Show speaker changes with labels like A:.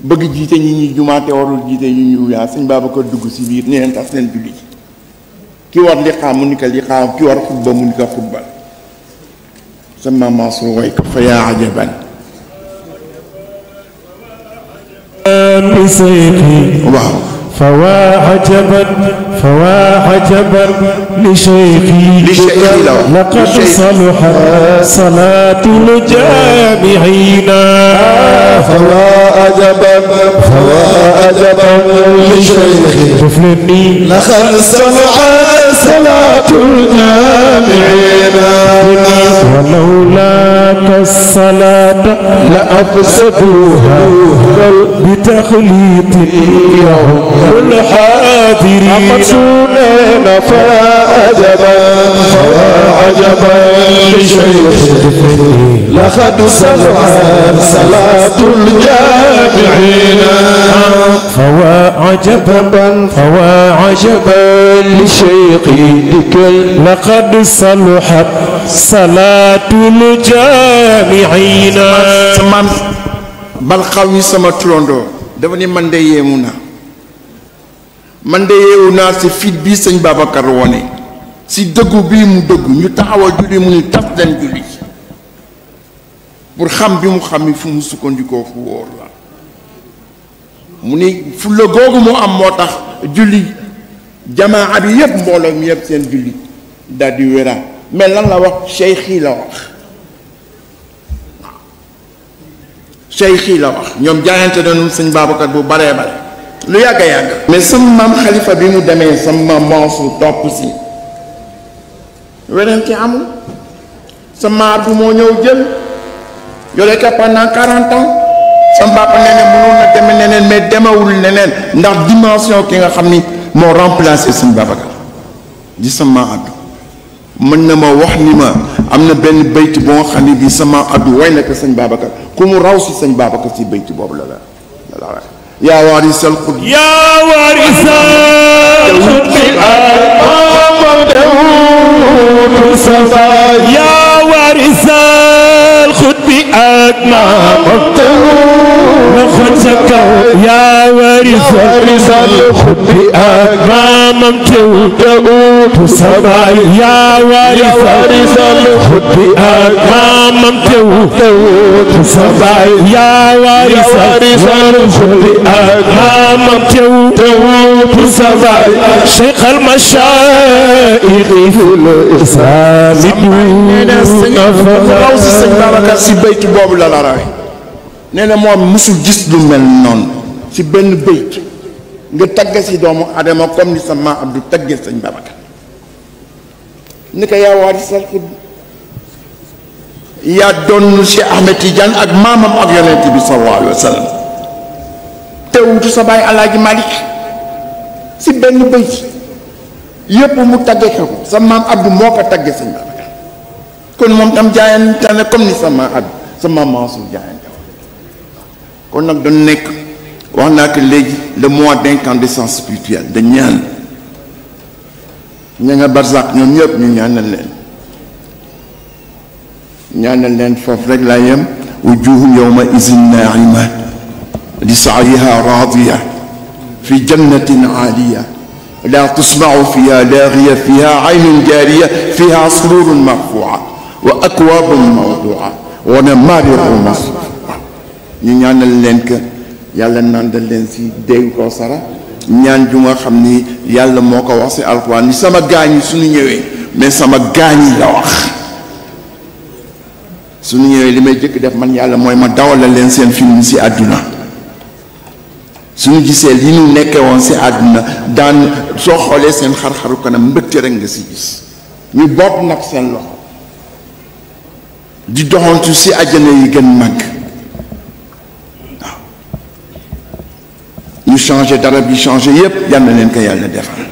A: bëgg jiite ñi ñi jumaate warul jiite ñu ñu yaa sëñ Babacar dugg si biir ni leen tas leen julli ki war li xaam mu ni ko li xaam ki war xutba mu ni ko xutba sama Mansour way ko fa yaa ajaban waaw
B: فوا عجبا لشيخي لقد صلحت صلاة الجامعين
C: فوا عجبا لشيخي
B: طفلني
C: لقد صلحت صلاة الجامعين
B: ولولاك الصلاة لأفسدوها بتخليط يوم الحاضرين
C: أقصونين فعجبا لشيخي لقد صلحت صلاة الجامعين
B: فوا عجبا لشيخي لقد صلحت صلاة الجامعين
A: sama bal xaw yi sama turandoo dafa ni man de yeemu naa si fit bii sëñ Babacar wone si dëggu bii mu dëggu ñu taxawal julli mu ni tas leen julli pour xam bi mu xam ni fu mu sukkandikoo fu wóor la mu ni fu la googu mu am moo tax julli jamaa bi yëpp mbooloo mi yëpp seen julli daal di wéra mais lan la wax cheikh yi la wax cheikh yi la wax ñoom jaayante nañu sëñ Babacar bu baree bare lu yàgg a yàgg mais sama maam xalifa bi mu demee sama maam Mansour topp si weneen ci amul sama maam bu moo ñëw jël yore ko pendant 40 ans sama papa neneen mënoon na deme neneen mais demewul neneen ndax dimension ki nga xam ni moo remplacé sëñ Babacar di sama addu mën na ma wax ni ma am na benn bayti boo xam ne bi sama addu way na ko sëñ Babacar ku mu raw si sëñ Babacar si bayti boobu la yaa waarisal xut
B: yaa waarisal xut bi ak maamam waxoon sa kaw yaa waarisal xut bi ak maamam teewutu sa baay yaa waarisal xut bi ak maamam teewutu sa baay yaa waarisal xut bi ak maamam teewutu sa baay Cheikh al Mashaayikh fil islam
A: raw si sëñ Babacar si baytu boobu la rawee nee na moom musul gis lu mel noonu si benn bayt nga tagge si doomu adama comme ni sa maam Abdou tagge sëñ Babacar ni ko yaa waarisal xut yaa doon si Ahmed Tidiane ak maamam ak yonent bi sallallahu alayhi wa sallam teewutu sa baay Alaaji Malik si benn bayt yépp mu tagge ko sa maam Abdou moo ko tagge sëñ Babacar kon moom tam jaayante na comme ni sa maam Abdou sa maam Mansour jaayante kon nag dañu nekk wax naa ko léegi le mois d'incandescence spirituelle da ñaan ña nga barzak ñoom ñëpp ñu ñaanal leen foofu rek laa yem wujuhu yawma izin naima li sa'yiha radiya fi jannatin aaliya la tusma'u fiha laghiya fiha aynun jariya fiha sururun marfu'a wa akwabun mawdu'a wa namaariqu masfuufa ñu ñaanal leen que yàlla nandal leen si dégg ko sara ñaan ju nga xam ni yàlla moo ko wax si alxuraan ni sama gaañ yi suñu ñëwee mais sama gaañ yi la wax suñu ñëwee li may jëkk def man yàlla mooy ma dawalal leen seen film si àdduna suñu gisee li ñu nekkee woon si àdduna daan soo xoolee seen xar-xaru kanam mbëtte rek nga si gis ñu boot nag seen loxo di doxantu si àjjana yi gën màgg waaw ñu changé dara bi changé yépp yal na leen ko yàlla defal